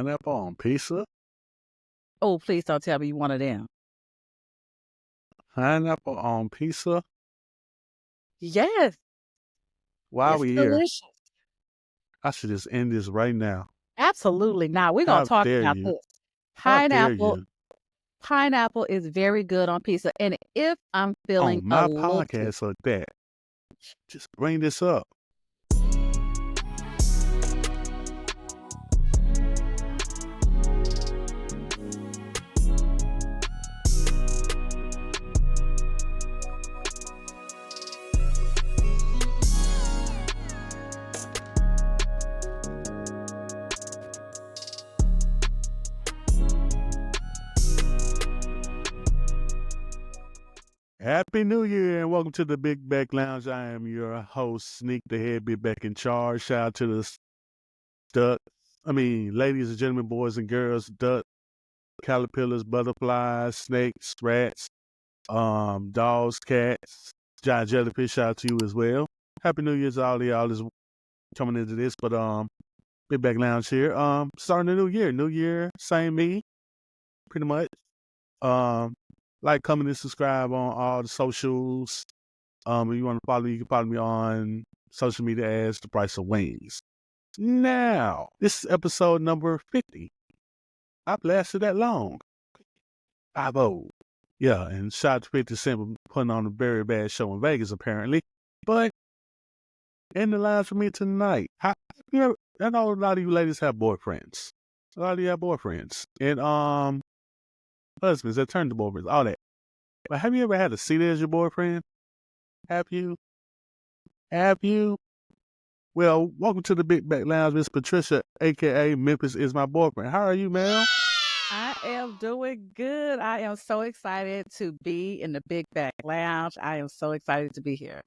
Pineapple on pizza? Oh, please don't tell me you one of them. Pineapple on pizza? Yes, Why are it's we here? delicious. I should just end this right now. Absolutely not. We're gonna How talk dare about you? this. How dare Pineapple, you? pineapple is very good on pizza. And if I'm feeling On a my little, podcast like that. Just bring this up. Happy New Year and welcome to the Big Back Lounge. I am your host, Sneak the Head, Be Back in Charge. Shout out to ladies and gentlemen, boys and girls, duck, caterpillars, butterflies, snakes, rats, dogs, cats, giant jellyfish. Shout out to you as well. Happy New Year to all of y'all that's coming into this, but Big Back Lounge here. Starting a new year. New year, same me, pretty much. Like, comment, and subscribe on all the socials. If you want to follow me, you can follow me on social media as ThePriceOfWings. Now, this is episode number 50. I've lasted that long. 50. Yeah, and shout out to 50 Cent for putting on a very bad show in Vegas, apparently. But in the lounge for me tonight, I know a lot of you ladies have boyfriends. A lot of you have boyfriends. And husbands that turn to boyfriends, all that. But have you ever had a seat as your boyfriend? Have you? Have you? Well, welcome to the Big Back Lounge, Miss Patricia, a.k.a. Memphis is my boyfriend. How are you, ma'am? I am doing good. I am so excited to be in the Big Back Lounge. I am so excited to be here.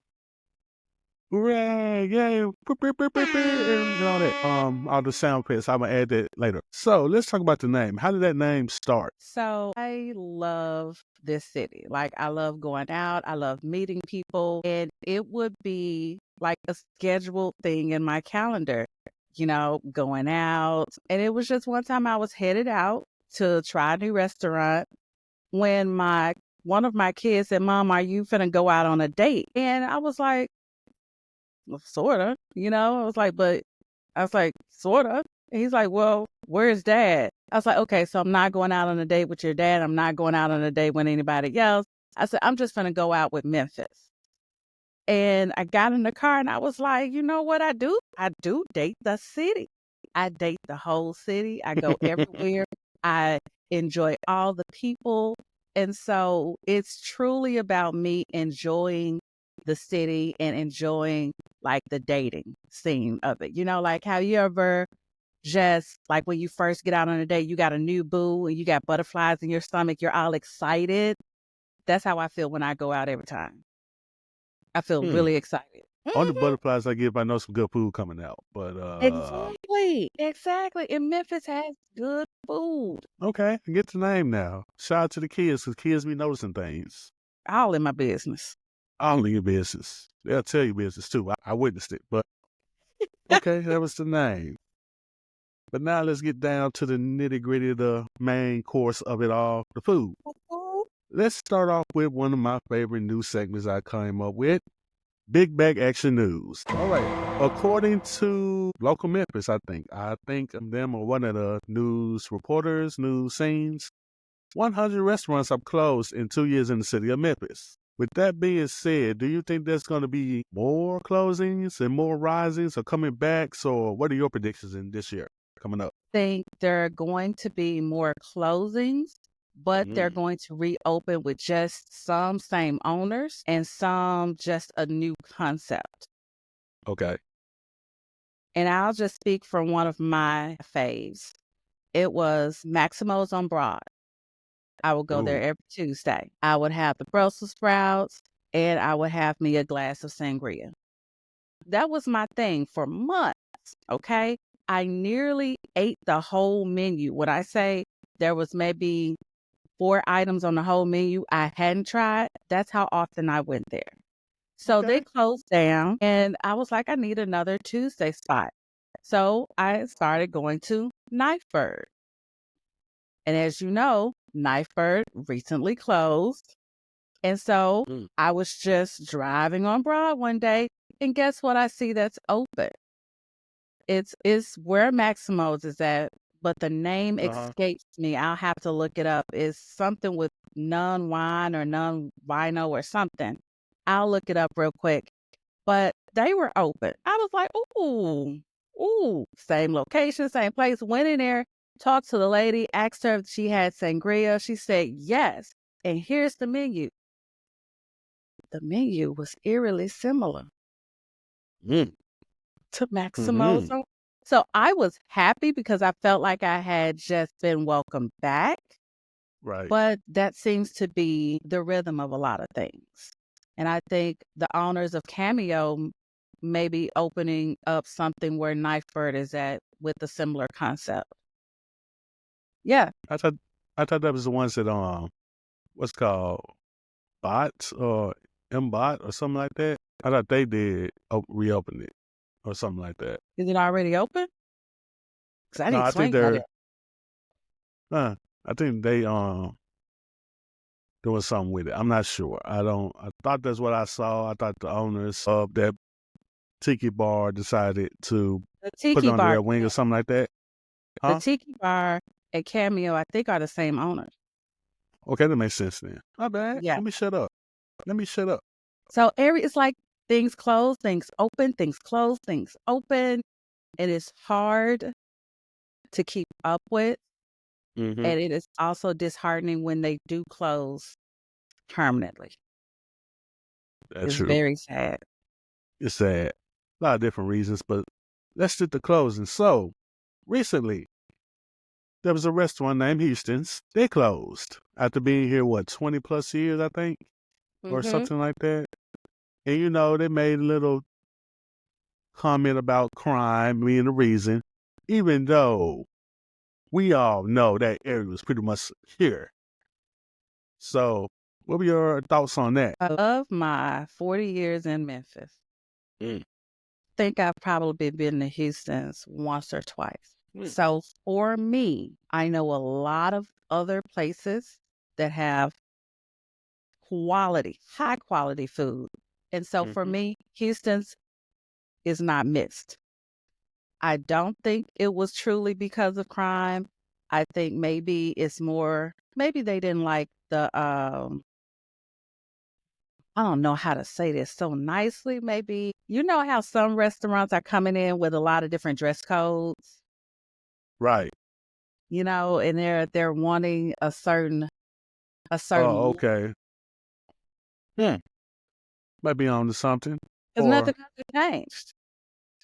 Hooray! Yay! And all that. All the sound effects. I'm gonna add that later. So let's talk about the name. How did that name start? So I love this city. Like, I love going out. I love meeting people. And it would be like a scheduled thing in my calendar, going out. And it was just one time I was headed out to try a new restaurant when one of my kids said, "Mom, are you finna go out on a date?" And I was like, "Well, sorta, I was like, sorta. And he's like, "Well, where's dad?" I was like, "Okay, so I'm not going out on a date with your dad. I'm not going out on a date with anybody else." I said, "I'm just gonna go out with Memphis." And I got in the car and I was like, you know what I do? I do date the city. I date the whole city. I go everywhere. I enjoy all the people. And so it's truly about me enjoying the city and enjoying like the dating scene of it. Like how you ever just like when you first get out on a date, you got a new boo and you got butterflies in your stomach, you're all excited. That's how I feel when I go out every time. I feel Hmm. really excited. On the butterflies I give, I know some good food coming out. But Exactly. And Memphis has good food. okay, I get the name now. Shout out to the kids, because kids be noticing things. All in my business. All in your business. They'll tell you business too. I witnessed it. But okay, that was the name. But now let's get down to the nitty gritty, the main course of it all, the food. Let's start off with one of my favorite news segments I came up with, Big Bag Action News. All right. According to local Memphis, I think them or one of the news reporters, news scenes, 100 restaurants have closed in 2 years in the city of Memphis. With that being said, do you think there's going to be more closings and more risings or coming backs, or what are your predictions in this year coming up? I think there are going to be more closings, but they're going to reopen with just some same owners and some just a new concept. Okay. And I'll just speak from one of my faves. It was Maximo's on Broad. I would go there every Tuesday. I would have the Brussels sprouts and I would have me a glass of sangria. That was my thing for months, okay? I nearly ate the whole menu. When I say there was maybe 4 items on the whole menu I hadn't tried, that's how often I went there. So they closed down and I was like, I need another Tuesday spot. So I started going to Knife Bird. And as you know, Knife Bird recently closed. And so I was just driving on Broad one day, and guess what I see that's open? It's where Maximo's is at, but the name escapes me. I'll have to look it up. It's something with non wine or non wino or something. I'll look it up real quick. But they were open. I was like, ooh, same location, same place. Went in there, talked to the lady, asked her if she had sangria. She said yes. And here's the menu. The menu was eerily similar to Maximo's. So I was happy because I felt like I had just been welcomed back. Right. But that seems to be the rhythm of a lot of things. And I think the owners of Cameo may be opening up something where Knife Bird is at with a similar concept. Yeah. I thought that was the ones that what's called bots or M-Bot or something like that. I thought they did reopen it or something like that. Is it already open? Because I No, need I think swing at it. I think they doing something with it. I'm not sure. I thought that's what I saw. I thought the owners of that tiki bar decided to The put Tiki it under Bar. their wing or something like that. The Huh? Tiki Bar and Cameo, I think, are the same owners. Okay, that makes sense then. My bad. Yeah. Let me shut up. So it's like things close, things open, things close, things open. And it's hard to keep up with. Mm-hmm. And it is also disheartening when they do close permanently. That's It's true. very sad. It's sad. A lot of different reasons, but let's get to closing. So, recently, there was a restaurant named Houston's. They closed after being here, 20 plus years, I think, or something like that. And, they made a little comment about crime being the reason, even though we all know that area was pretty much here. So, what were your thoughts on that? Of my 40 years in Memphis, I think I've probably been to Houston's once or twice. So for me, I know a lot of other places that have high quality food. And so for me, Houston's is not missed. I don't think it was truly because of crime. I think maybe it's more, maybe they didn't like the, I don't know how to say this so nicely. Maybe, how some restaurants are coming in with a lot of different dress codes, Right. and they're wanting a certain Oh, look. okay. Might be on to something. Because Or, nothing has changed.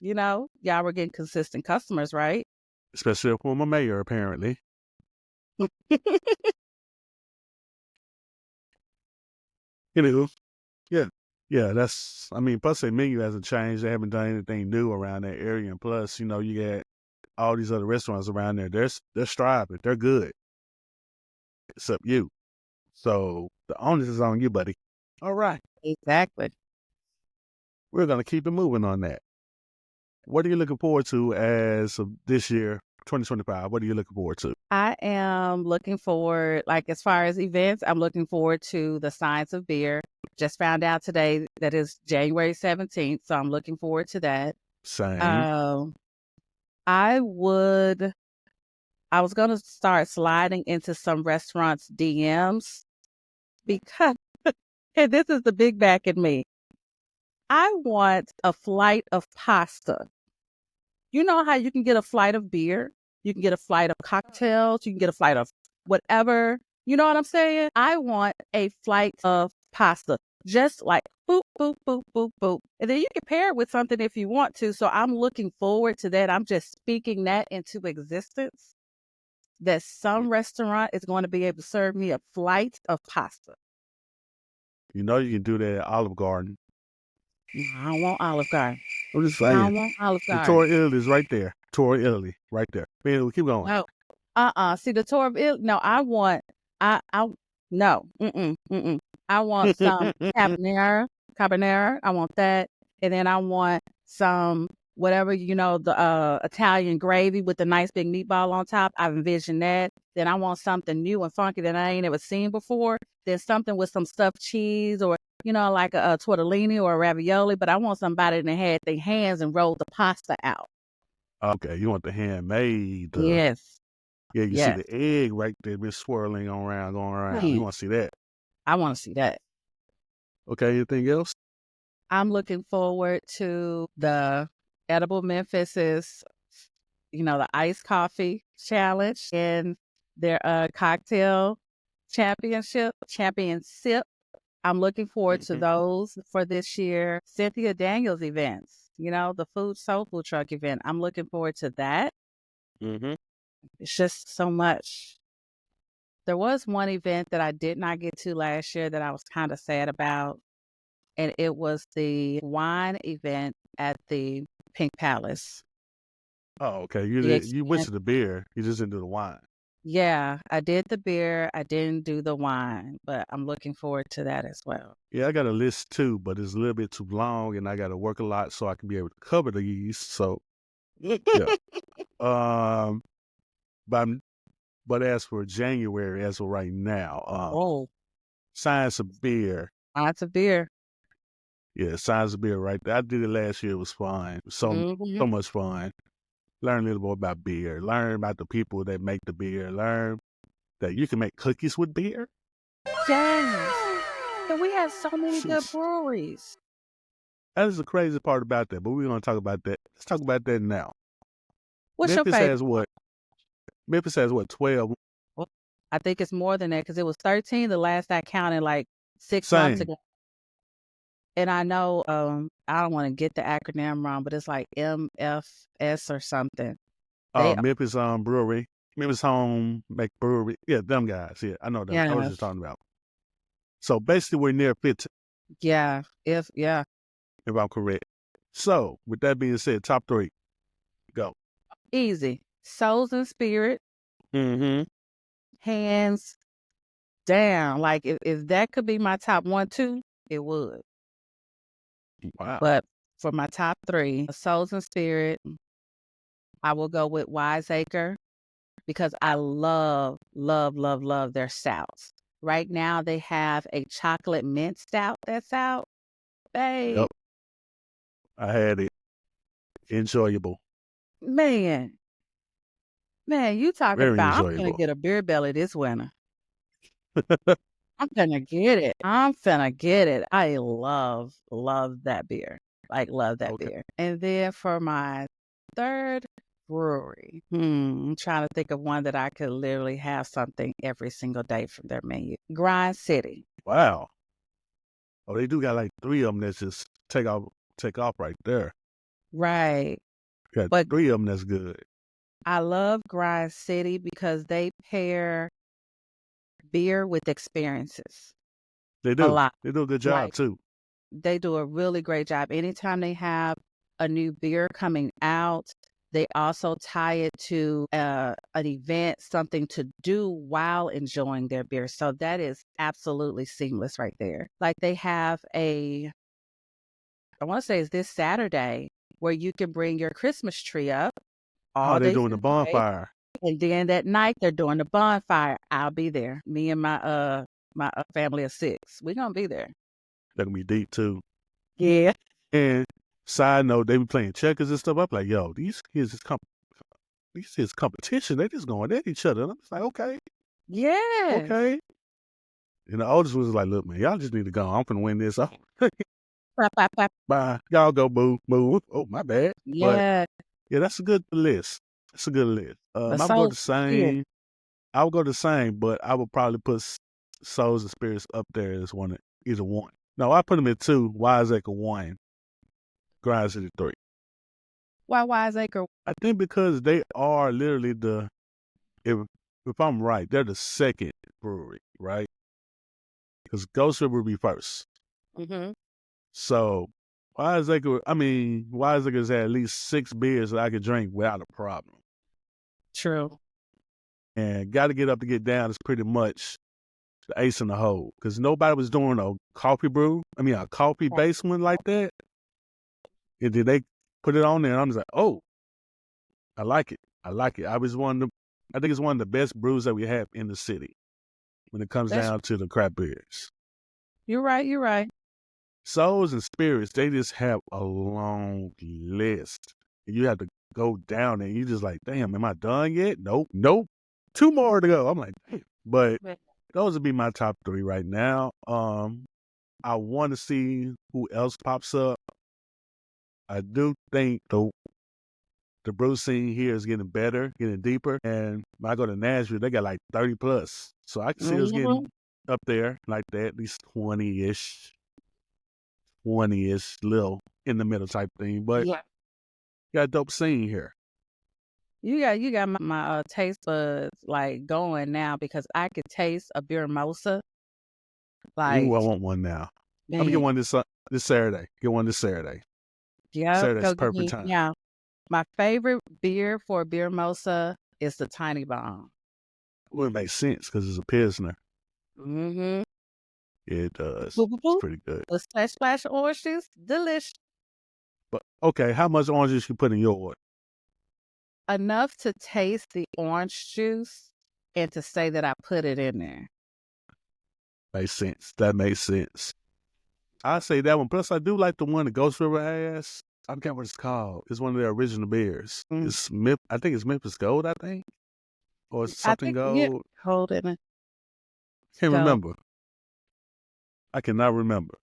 Y'all were getting consistent customers, right? especially for my mayor, apparently. Anywho, yeah. Yeah, plus their menu hasn't changed. They haven't done anything new around that area. And plus, you got all these other restaurants around there. They're striving. They're good. Except you. So the onus is on you, buddy. All right. Exactly. We're going to keep it moving on that. What are you looking forward to as of this year, 2025? What are you looking forward to? I am looking forward, as far as events, I'm looking forward to the Science of Beer. Just found out today that it's January 17th, so I'm looking forward to that. Same. I was going to start sliding into some restaurants' DMs because, and this is the big back in me, I want a flight of pasta. You know how you can get a flight of beer? You can get a flight of cocktails. You can get a flight of whatever. You know what I'm saying? I want a flight of pasta. Just like boop, boop, boop, boop, boop. And then you can pair it with something if you want to. So I'm looking forward to that. I'm just speaking that into existence. That some restaurant is going to be able to serve me a flight of pasta. You can do that at Olive Garden. I don't want Olive Garden. I'm just saying. I don't want Olive The Garden. Tour of Italy is right there. Tour of Italy, right there. Man, we'll keep going. No. See, the Tour of Italy. No, I want. No. I want some carbonara. I want that, and then I want some whatever, the Italian gravy with the nice big meatball on top. I've envisioned that. Then I want something new and funky that I ain't ever seen before. Then something with some stuffed cheese or, like a tortellini or a ravioli. But I want somebody that had their hands and rolled the pasta out. Okay, you want the handmade. Yes. Yeah, you see Yes. the egg right there, been swirling around, going around. You Man, want to see that? I want to see that. Okay, anything else? I'm looking forward to the Edible Memphis's, the iced coffee challenge and their cocktail championship. I'm looking forward to those for this year. Cynthia Daniels events, the soul food truck event. I'm looking forward to that. Mm-hmm. It's just so much. There was one event that I did not get to last year that I was kind of sad about, and it was the wine event at the Pink Palace. Oh, okay. The You went expand- to the beer. You just didn't do the wine. yeah, I did the beer. I didn't do the wine, but I'm looking forward to that as well. Yeah, I got a list too, but it's a little bit too long, and I got to work a lot so I can be able to cover these. So yeah. Um, but as for January, as of right now, Oh, Science of Beer. lots of beer. Yeah, Science of Beer right there. I did it last year. It was fun. So much fun. Learn a little more about beer. Learn about the people that make the beer. Learn that you can make cookies with beer. Yes. And we have so many good breweries. That is the crazy part about that, but we're going to talk about that. Let's talk about that now. What's Memphis your favorite? has what? Memphis has what, 12? Well, I think it's more than that because it was 13 the last I counted like 6 months Same. ago. And I know, I don't want to get the acronym wrong, but it's like MFS or something. They, Memphis Brewery. Memphis Home Make Brewery. Yeah, them guys. Yeah, I know them. I was yeah, just talking about. So basically we're near 15, yeah, if I'm correct. So with that being said, top 3. Go. easy. Souls and Spirit, Mm-hmm. hands down. Like if that could be my top 1, 2, it would. Wow. But for my top 3, Souls and Spirit, I will go with Wiseacre because I love, love, love, love their stouts. Right now they have a chocolate mint stout that's out. Babe, Yep. I had it. Enjoyable. man, you talking Very about I'm gonna enjoyable. get a beer belly this winter. I'm gonna get it. I'm finna get it. I love, love that beer. Like love that Okay. beer. And then for my third brewery, I'm trying to think of one that I could literally have something every single day from their menu. Grind City. Wow. Oh, they do got like 3 of them that's just take off right there. Right. Got But 3 of them that's good. I love Grind City because they pair beer with experiences They a do. lot. They do a good job Like too. they do a really great job. Anytime they have a new beer coming out, they also tie it to an event, something to do while enjoying their beer. So that is absolutely seamless right there. Like they have I want to say it's this Saturday, where you can bring your Christmas tree up Oh, all they day doing the Saturday. bonfire. And then that night they're doing the bonfire. I'll be there. Me and my family of 6. We're gonna be there. That can be deep too. Yeah. And side note, they be playing checkers and stuff. I'm like, yo, these is competition. They just going at each other. And I'm just like, okay. Yes. And the oldest was like, look, man, y'all just need to go. I'm finna win this. Clap, clap, clap. Bye. Y'all go, boo, boo. Oh, my bad. But Yeah. yeah, that's a good list. That's a good list. The I would go soul the spirit. same. I would go the same, but I would probably put Souls and Spirits up there as either one. No, I put them at 2. Wiseacre 1. Grind City 3. Why Wiseacre? I think because they are literally if I'm right, they're the second brewery, right? Because Ghost River would be first. Mm-hmm. So Wiseacre's had at least 6 beers that I could drink without a problem. True. And got to get up to get down is pretty much the ace in the hole. Because nobody was doing a coffee based one like that. And then put it on there, and I'm just like, oh, I like it. I like it. I think it's one of the best brews that we have in the city when it comes That's down to the craft beers. you're right. You're right. Souls and spirits, they just have a long list. And you have to go down and you just like, damn, am I done yet? Nope. 2 more to go. I'm like, damn. But those would be my top 3 right now. I want to see who else pops up. I do think the brew scene here is getting better, getting deeper. And when I go to Nashville, they got like 30 plus. So I can see us getting up there like that, at least 20-ish, little in the middle type thing. But Yeah. got a dope scene here. You got my taste buds like going now because I could taste a beer mimosa. Ooh, Like, I want one now. I'm gonna get man, one this Saturday. Get one this Saturday. yep, Saturday's go get perfect me. time. Yeah, my favorite beer for a beer mimosa is the Tiny Bomb. Well, it makes sense because it's a Pilsner. Mm-hmm. It does. Boop, boop, It's boop. pretty good. The splash of orange juice, delicious. But okay, how much orange juice you put in yours? Enough to taste the orange juice and to say that I put it in there. Makes sense. That makes sense. I say that one. Plus, I do like the one that Ghost River has. I forget what it's called. It's one of their original beers. It's I think it's Memphis Gold, I think. Or it's I something think yeah, gold. hold it. Can't So remember. I cannot remember.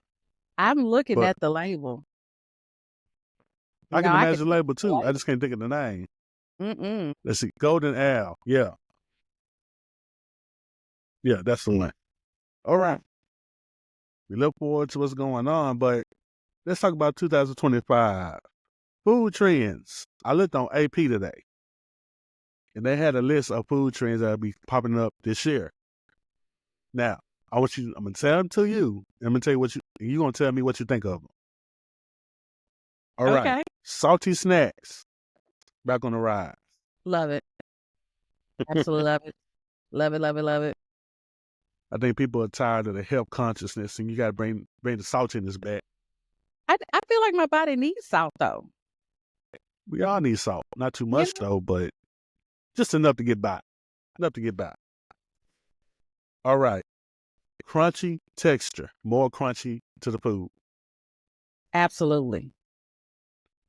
I'm looking But at the label. I No, can I can imagine the taste label the too. I just can't think of the name. label. Mm-mm. Let's see. Golden Ale. Yeah. Yeah, that's the one. All right. We look forward to what's going on, but let's talk about 2025. Food trends. I looked on AP today, and they had a list of food trends that will be popping up this year. Now, I'm going to tell them to you. I'm going to tell you you're going to tell me what you think of them. All right. Okay. Salty snacks. Back on the rise. Love it. Absolutely love it. Love it, love it, love it. I think people are tired of the health consciousness, and you got to bring the saltiness back. I feel like my body needs salt though. We all need salt. Not too You much, know? though, but just enough to get by. Enough to get by. All right. Crunchy texture. More crunchy to the food. Absolutely.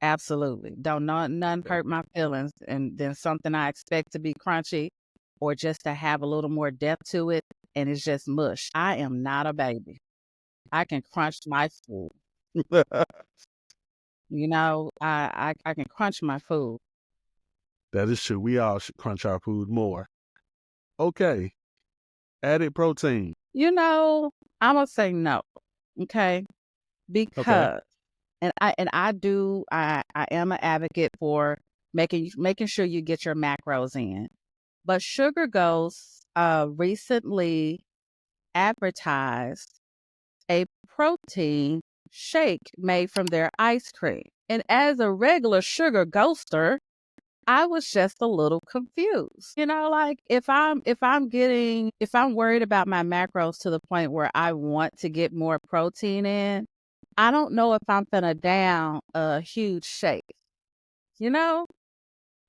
Absolutely. Don't none Okay. hurt my feelings. And then something I expect to be crunchy or just to have a little more depth to it and it's just mush. I am not a baby. I can crunch my food. You know, I can crunch my food. That is true. We all should crunch our food more. Okay. Added protein. You know, I'm gonna say no. Okay. Okay. Because I am an advocate for making sure you get your macros in. But Sugar Ghost recently advertised a protein shake made from their ice cream. And as a regular sugar ghoster, I was just a little confused. You know, like if I'm worried about my macros to the point where I want to get more protein in, I don't know if I'm gonna down a huge shake. You know?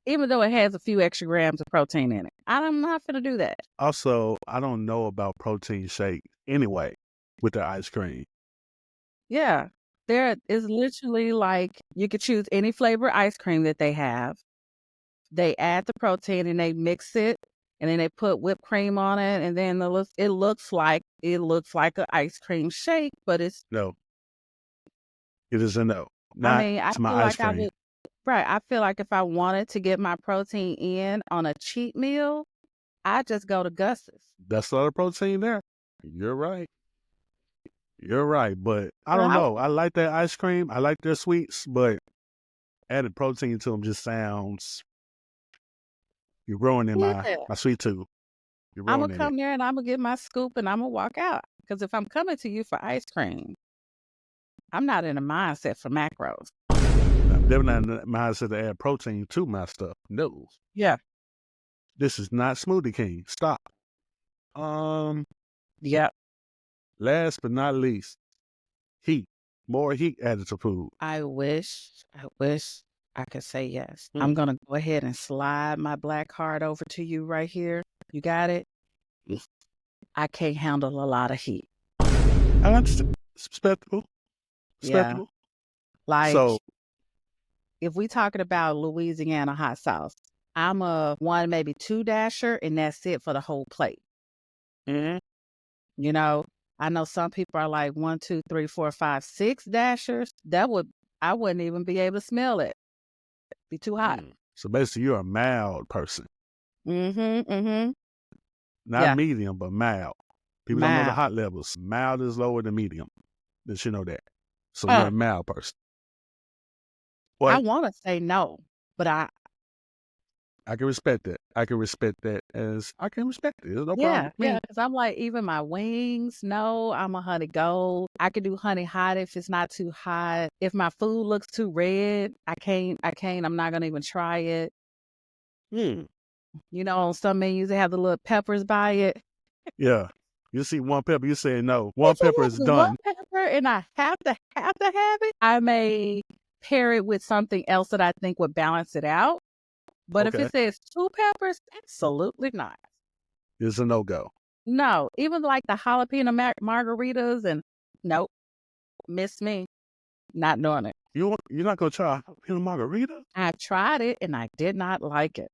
Even though it has a few extra grams of protein in it. I'm not gonna do that. Also, I don't know about protein shake anyway with the ice cream. Yeah. There is literally like you could choose any flavor ice cream that they have. They add the protein and they mix it and then they put whipped cream on it and then it looks like an ice cream shake, but it's No, it is a no. I Not mean, I to my feel ice like I cream. would right. I feel like if I wanted to get my protein in on a cheat meal, I just go to Gus's. That's a lot of protein there. You're right. You're right. But I don't Right? know. I like that ice cream. I like their sweets, but adding protein to them just sounds, you're ruining Yeah. my sweet tooth. You're I'm gonna ruining it. come there and I'm gonna get my scoop and I'm gonna walk out. Because if I'm coming to you for ice cream, I'm not in a mindset for macros. I'm definitely not in the mindset to add protein to my stuff. No. Yeah. This is not Smoothie King. Stop. Yep. Last but not least, heat. More heat added to food. I wish I could say yes. Mm. I'm going to go ahead and slide my black card over to you right here. You got it? Mm. I can't handle a lot of heat. I understand. It's respectable. Yeah. Respectable. Like, So, if we talking about Louisiana hot sauce, I'm a 1, maybe 2 dasher, and that's it for the whole plate. mhm. You know, I know some people are like 1, 2, 3, 4, 5, 6 dashers. I wouldn't even be able to smell it. Be too hot. So basically, you're a mild person. Mm-hmm. Not Yeah. medium, but mild. People don't know the Mild. hot levels. Mild is lower than medium. They should know that. So you're Uh, a mild person. I Well, want to say no, but I can respect that. I can respect that as I can respect it. There's no problem yeah, with yeah, me. because I'm like, even my wings, no, I'm a honey gold. I can do honey hot if it's not too hot. If my food looks too red, I can't, I'm not gonna even try it. Hmm. You know, on some menus, they have the little peppers by it. Yeah. You see one pepper, you say no. One If pepper it is has one done. pepper and I have it, I may pair it with something else that I think would balance it out. But if Okay. it says 2 peppers, absolutely not. It's a no-go. No, even like the jalapeno margaritas and nope, miss me, not doing it. You're not gonna try a jalapeno margarita? I've tried it and I did not like it.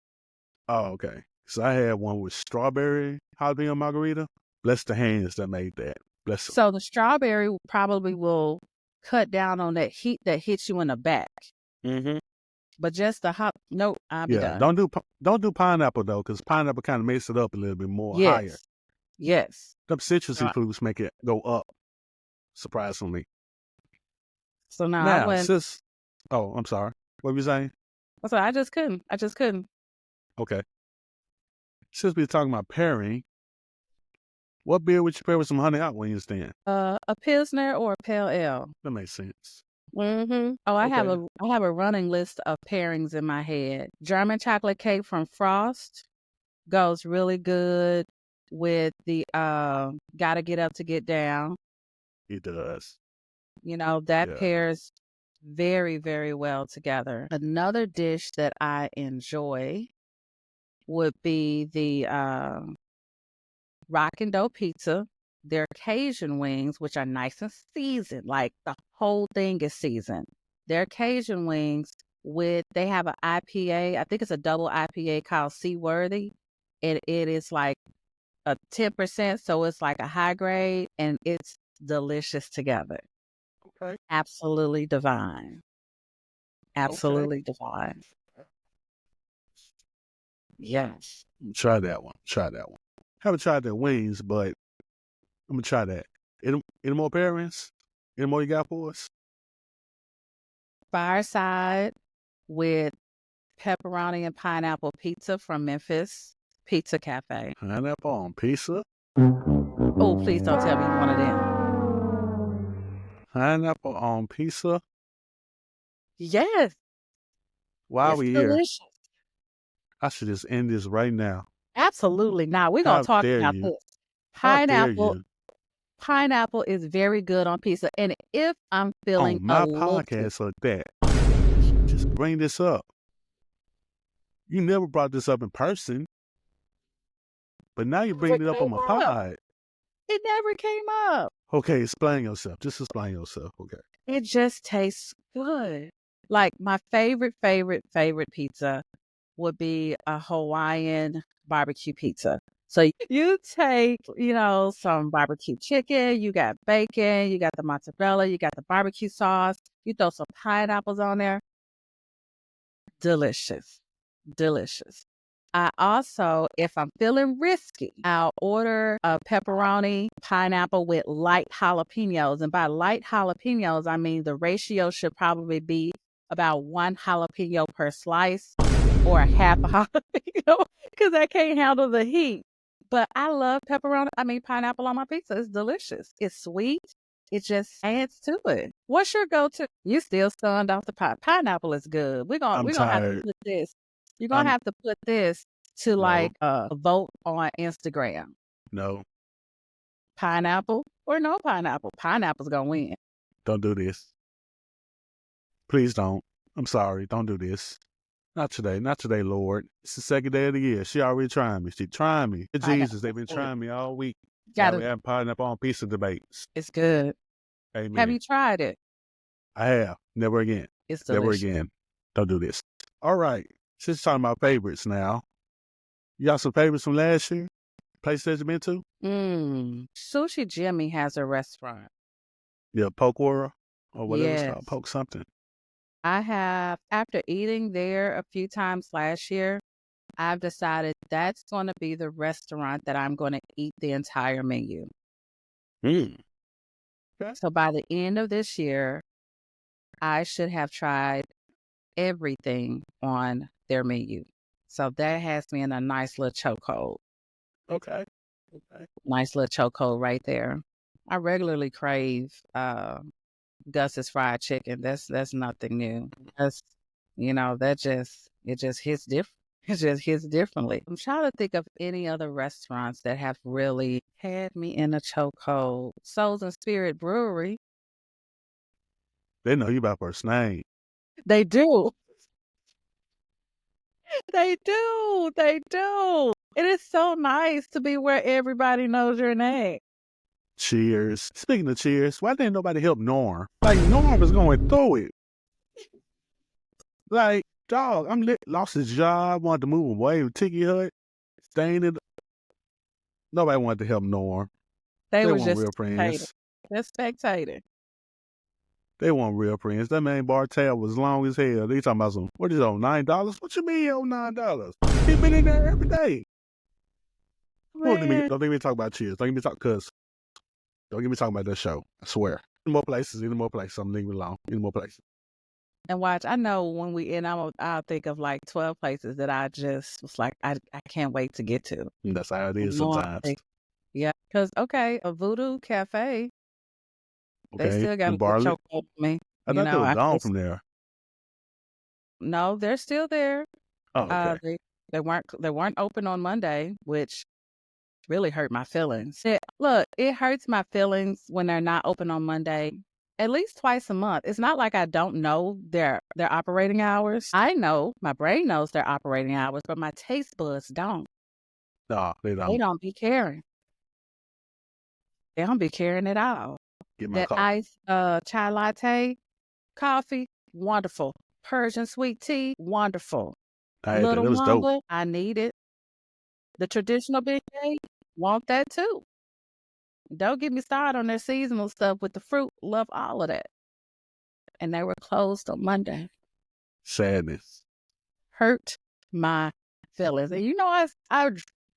Oh, okay. So I had one with strawberry jalapeno margarita. Bless the hands that made that. Bless them. So the strawberry probably will cut down on that heat that hits you in the back. Mm-hmm. But just the hot, nope, I'll be Yeah. done. Don't do pineapple though, because pineapple kind of makes it up a little bit more higher. Yes, yes. Them citrusy Uh, fruits make it go up, surprisingly. So no, I Now, went. sis. Oh, I'm sorry. What were you saying? So I just couldn't. I just couldn't. Okay. Since we're talking about pairing, what beer would you pair with some honey hot wings then? A pilsner or a pale ale. That makes sense. Mm-hmm. Oh, Okay. I have a running list of pairings in my head. German chocolate cake from Frost goes really good with the gotta get up to get down. It does. You know, that Yeah. pairs very, very well together. Another dish that I enjoy would be the rock and dough pizza, their Cajun wings, which are nice and seasoned, like the whole thing is seasoned. Their Cajun wings they have an IPA, I think it's a double IPA called Seaworthy. It is like a 10%, so it's like a high grade and it's delicious together. Okay. Absolutely divine. Okay. Absolutely divine. Yes. Try that one. Try that one. Haven't tried their wings, but I'm gonna try that. Any more pairings? Any more you got for us? Fireside with pepperoni and pineapple pizza from Memphis Pizza Cafe. Pineapple on pizza? Oh, please don't tell me you one of them. Pineapple on pizza? Yes, Why are it's we here? delicious. I should just end this right now. Absolutely. Now we're gonna How talk dare about you? this. How dare Pineapple, you? pineapple is very good on pizza. And if I'm feeling On a my little podcast like that. Just bring this up. You never brought this up in person, but now you're never bringing it up on came my up. pod. It never came up. Okay, explain yourself. Just explain yourself. Okay. It just tastes good. Like my favorite pizza would be a Hawaiian barbecue pizza. So you take, some barbecue chicken, you got bacon, you got the mozzarella, you got the barbecue sauce, you throw some pineapples on there. Delicious. Delicious. I also, if I'm feeling risky, I'll order a pepperoni pineapple with light jalapenos. And by light jalapenos, I mean the ratio should probably be about 1 jalapeno per slice or a half a jalapeno because I can't handle the heat. But I love pineapple on my pizza. It's delicious. It's sweet. It just adds to it. What's your go-to? You still stunned off the pie. Pineapple is good. I'm We're gonna have to tired. put this. You're gonna I'm have to put this to no, like a vote on Instagram. no, Pineapple or no pineapple? Pineapple's gonna win. don't do this. Please don't. I'm sorry. Don't do this. Not today. Not today, Lord. It's the second day of the year. She already trying me. She trying me. I know. Jesus, they've been trying me all week. While we Gotta. haven't potting up on pizza debates. It's good. Have Amen. you tried it? I have. Never again. It's Never delicious. again. Don't do this. All right. Since talking about favorites now, you got some favorites from last year? Places that you've been to? Sushi Jimmy has a restaurant. Yeah, Poke World or whatever it's called. Yes. Poke something. I have, after eating there a few times last year, I've decided that's going to be the restaurant that I'm going to eat the entire menu. Okay. So by the end of this year, I should have tried everything on their menu. So that has me in a nice little chokehold. Okay. Nice little chokehold right there. I regularly crave Gus's fried chicken. That's nothing new. That's it just hits different. It just hits differently. I'm trying to think of any other restaurants that have really had me in a chokehold. Souls and Spirit Brewery. They know you by first name. They do. They do. They do. It is so nice to be where everybody knows your name. Cheers. Speaking of cheers, why didn't nobody help Norm? Like, Norm was going through it. Like, dog, lost his job, wanted to move away with Tiki Hut, staying in. Nobody wanted to help Norm. They They were weren't just real friends. Just spectating. They weren't real friends. That man Bartel was long as hell. They talking about some, what is it, on $9? What you mean he owe $9? He been in there every day. Don't get me talk about cheers. Don't get me talk, cuz. Don't get me talking about that show. I swear. Any more places. I'm leaving it alone. Any more places. And watch, I know when we end, I'll think of like 12 places that I just was like, I can't wait to get to. And that's how it is More, sometimes. yeah, because a Voodoo Cafe, they Okay. still got In a good Barley. choke on me. I thought they were gone from there. No, they're still there. Oh, okay. They weren't open on Monday, which really hurt my feelings. Look, it hurts my feelings when they're not open on Monday. At least twice a month. It's not like I don't know their operating hours. I know, my brain knows their operating hours, but my taste buds don't. No, they don't. They don't be caring. They don't be caring at all. Get my That coffee. iced chai latte, coffee, wonderful. Persian sweet tea, wonderful. I had that. Little That was dope. mumble, I need it. The traditional Big Day, want that too. Don't get me started on their seasonal stuff with the fruit. Love all of that. And they were closed on Monday. Sadness. Hurt my feelings. And I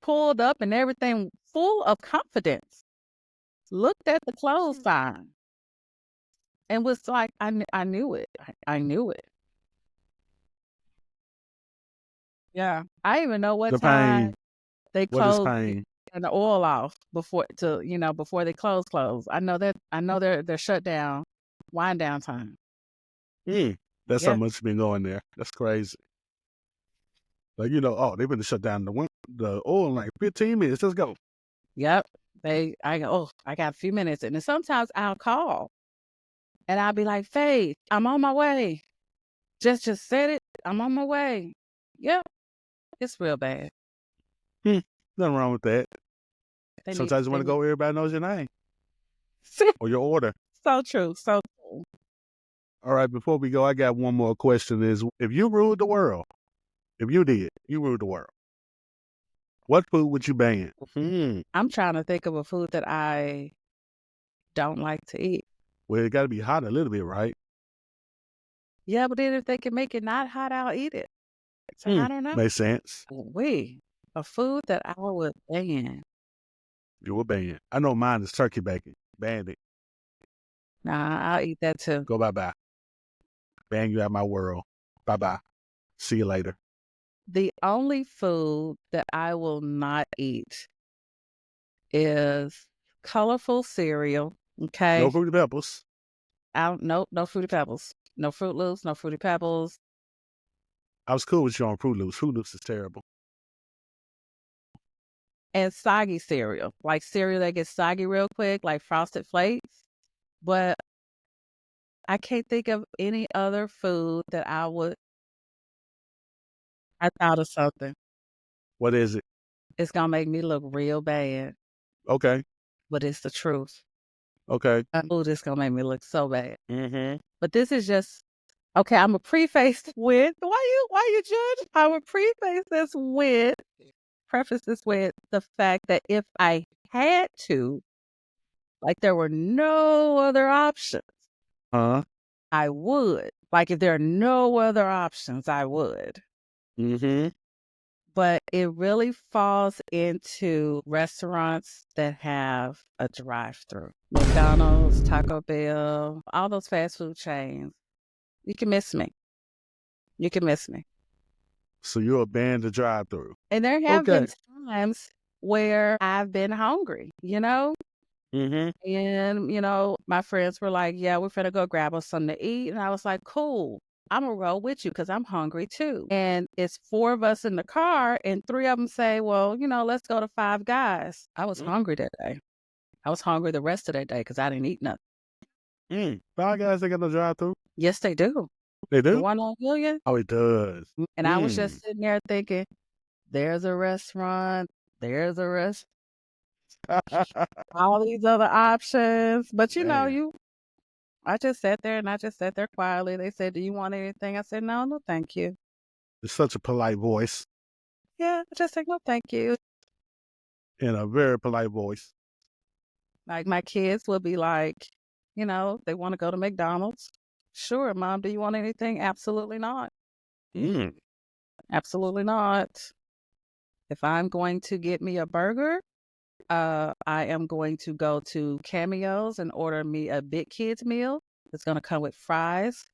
pulled up and everything full of confidence. Looked at the close sign and was like, I knew it. I knew it. Yeah. I even know what The time pain. they What is closed pain? and the oil off before they close. I know they're shut down, wind down time. That's Yeah. how much been going there. That's crazy. Like, they've been to shut down the oil in like 15 minutes. Let's go. Yep. I got a few minutes. And then sometimes I'll call and I'll be like, Faith, I'm on my way. Just said it. I'm on my way. Yep. It's real bad. Nothing wrong with that. Sometimes you want to go where everybody knows your name or your order. So true. So true. All right, before we go, I got one more question is, if you ruled the world, you ruled the world, what food would you ban? I'm trying to think of a food that I don't like to eat. Well, it got to be hot a little bit, right? Yeah, but then if they can make it not hot, I'll eat it. So I don't know. Makes sense. A food that I would ban. You would ban it. I know mine is turkey bacon. Ban it. Nah, I'll eat that too. Go bye-bye. Ban you out my world. Bye-bye. See you later. The only food that I will not eat is colorful cereal. Okay. No Fruity Pebbles. No Fruity Pebbles. No Fruit Loops, no Fruity Pebbles. I was cool with you on Fruit Loops. Fruit Loops is terrible. And soggy cereal. Like cereal that gets soggy real quick, like Frosted Flakes. But I can't think of any other food that I thought of something. What is it? It's gonna make me look real bad, Okay. but it's the truth. Okay. Food is gonna make me look so bad. Mm-hmm. But this is just okay. I'm a preface with why you judge? I would preface this with the fact that if I had to, like there were no other options, Huh? I would. Like if there are no other options, I would. Mm-hmm. But it really falls into restaurants that have a drive-through. McDonald's, Taco Bell, all those fast food chains. You can miss me. You can miss me. So you're a band to drive through. And there have Okay. been times where I've been hungry, Mm-hmm. And, my friends were like, yeah, we're finna go grab us something to eat. And I was like, cool. I'm gonna roll with you because I'm hungry too. And it's 4 of us in the car, and 3 of them say, well, let's go to Five Guys. I was hungry that day. I was hungry the rest of that day because I didn't eat nothing. Five Guys, they got no drive through. Yes, they do. They The do? one on Hilliard. Oh, it does. And I was just sitting there thinking, there's a restaurant, there's a restaurant, all these other options. But Man, I just sat there and I just sat there quietly. They said, do you want anything? I said, no, no, thank you. it's such a polite voice Yeah, I just said, no, thank you. and a very polite voice. Like my kids will be like, they want to go to McDonald's. Sure, Mom, do you want anything? Absolutely not. Mm. Absolutely not. If I'm going to get me a burger, I am going to go to Cameo's and order me a big kids meal. It's going to come with fries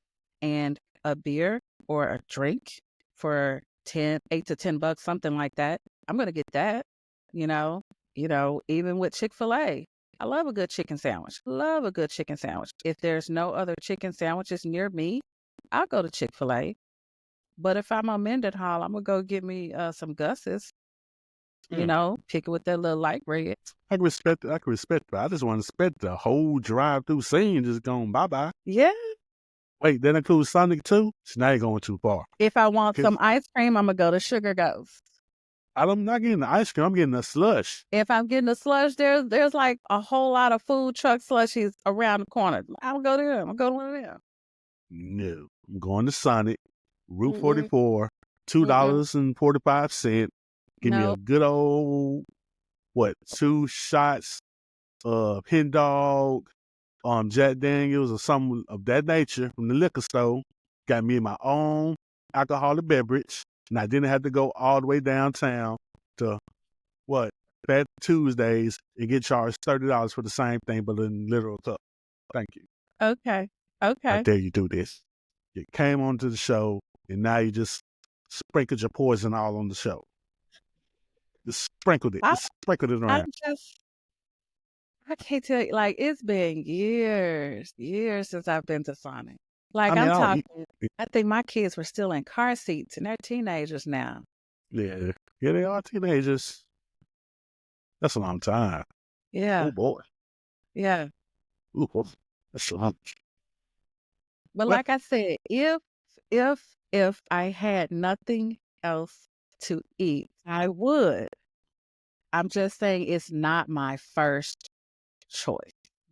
and a beer or a drink for 8 to $10, something like that. I'm going to get that, you know, even with Chick-fil-A. I love a good chicken sandwich. Love a good chicken sandwich. If there's no other chicken sandwiches near me, I'll go to Chick-fil-A. But if I'm on Mendenhall, I'm going to go get me some Gus's, pick it with that little light bread. I can respect it. But I just want to respect the whole drive-through scene just going bye-bye. Yeah. Wait, that includes Sonic too? So now you're going too far. If I want 'Cause some ice cream, I'm going to go to Sugar Ghost. I'm not getting the ice cream. I'm getting the slush. If I'm getting a slush, there's like a whole lot of food truck slushies around the corner. I'll go to them. I'll go to one of them. No. I'm going to Sonic, Route Mm-mm, 44, mm-mm. $2.45. Give me No. a good old, 2 shots of hen dog, Jack Daniels or something of that nature from the liquor store. Got me my own alcoholic beverage. And I didn't have to go all the way downtown to Fat Tuesdays and get charged $30 for the same thing, but in literal cup. Thank you. Okay. I Okay. dare you do this. You came onto the show and now you just sprinkled your poison all on the show. Just sprinkled it. I, Just sprinkled it I around. I can't tell you, like, it's been years since I've been to Sonic. I Like, mean, I'm talking, I think my kids were still in car seats and they're teenagers now. yeah, they are teenagers. That's a long time. Yeah. Oh boy. Yeah. Ooh, that's a long. But Well, like I said, if I had nothing else to eat, I would. I'm just saying it's not my first choice.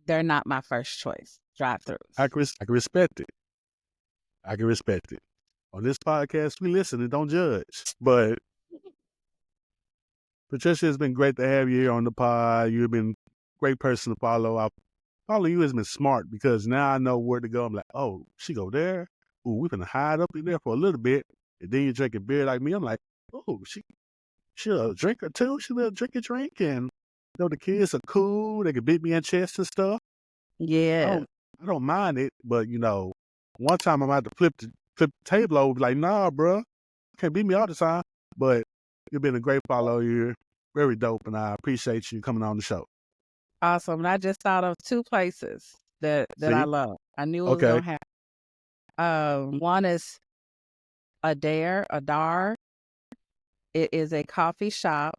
They're not my first choice. Drive-throughs. I can respect it. I can respect it. On this podcast, we listen and don't judge. But Patricia, it's been great to have you here on the pod. You've been a great person to follow. Following you has been smart because now I know where to go. I'm like, oh, she go there. Ooh, we finna hide up in there for a little bit. And then you drink a beer like me. I'm like, oh, she a drinker too. She let drink a drink. And the kids are cool. They can beat me in chest and stuff. Yeah. I don't mind it. But one time I'm about to flip the table over. Like, nah, bro, can't beat me all the time. But you've been a great follow. You're very dope, and I appreciate you coming on the show. Awesome. And I just thought of 2 places that I See? love. I knew it was Okay. gonna happen. One is Adar. It is a coffee shop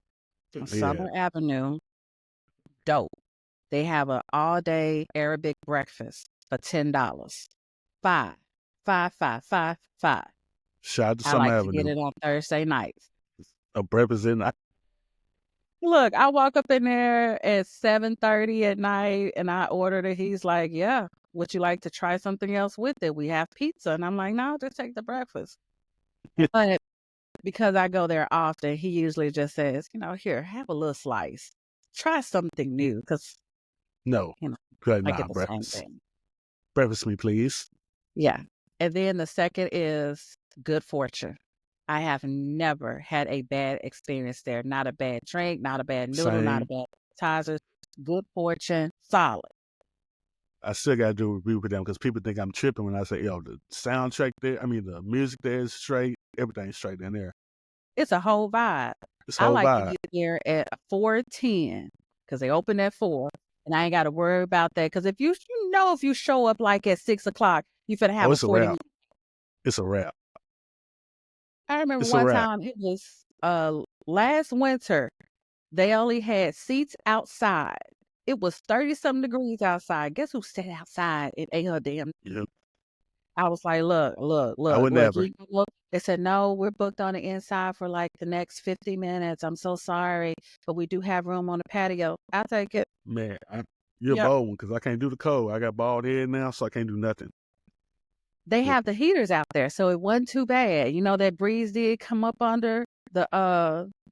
on Yeah. Summer Avenue. Dope. They have an all-day Arabic breakfast for $10. 5, 5, 5, 5, 5. Shout out to I Summer like to get Avenue. it on Thursday nights. A breakfast in. Look, I walk up in there at 7:30 at night and I ordered it. He's like, yeah, would you like to try something else with it? We have pizza. And I'm like, no, just take the breakfast. But because I go there often, he usually just says, here, have a little slice. Try something new because, No, I nah, get the same breakfast. thing. Breakfast me, please. Yeah. And then the second is Good Fortune. I have never had a bad experience there. Not a bad drink, not a bad noodle, not a Same. bad appetizer. Good Fortune, solid. I still got to do a review with them because people think I'm tripping when I say, yo, the soundtrack there, the music there is straight. Everything's straight in there. It's a whole vibe. It's I whole like to vibe. get there at 4:10 because they open at 4, and I ain't got to worry about that. Because if if you show up like at 6 o'clock, you finna have a It's a 40 wrap. minute. It's a wrap. I remember It's a one wrap. time it was last winter. They only had seats outside. It was 30-something degrees outside. Guess who sat outside and ate her damn? Yep. I was like, look, I would never. you can look. They said, no, we're booked on the inside for like the next 50 minutes. I'm so sorry, but we do have room on the patio. I'll take it. Man, you're a Yep. bold one because I can't do the cold. I got bald head now, so I can't do nothing. They Yep. have the heaters out there, so it wasn't too bad. That breeze did come up under the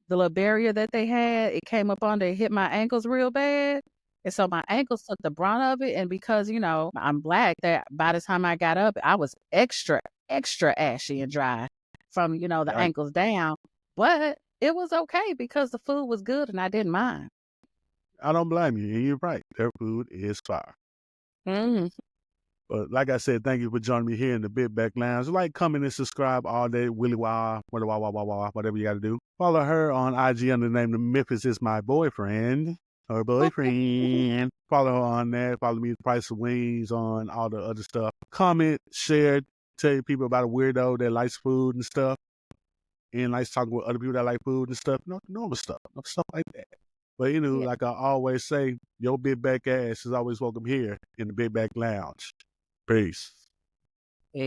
little barrier that they had. It came up under, it hit my ankles real bad. And so my ankles took the brunt of it. And because, I'm black, that by the time I got up, I was extra, extra ashy and dry from, the ankles down. But it was okay because the food was good and I didn't mind. I don't blame you, and you're right. Their food is fire. Mm. But like I said, thank you for joining me here in the Big Back Lounge. Like, comment, and subscribe all day. Willy wah, whatever you got to do. Follow her on IG under the name The Memphis Is My Boyfriend. Her boyfriend. Follow her on there. Follow me, The Price of Wings, on all the other stuff. Comment, share, tell people about a weirdo that likes food and stuff, and likes talking with other people that like food and stuff. Normal stuff, stuff like that. But, Yeah. like I always say, your big back ass is always welcome here in the Big Back Lounge. Peace. Peace.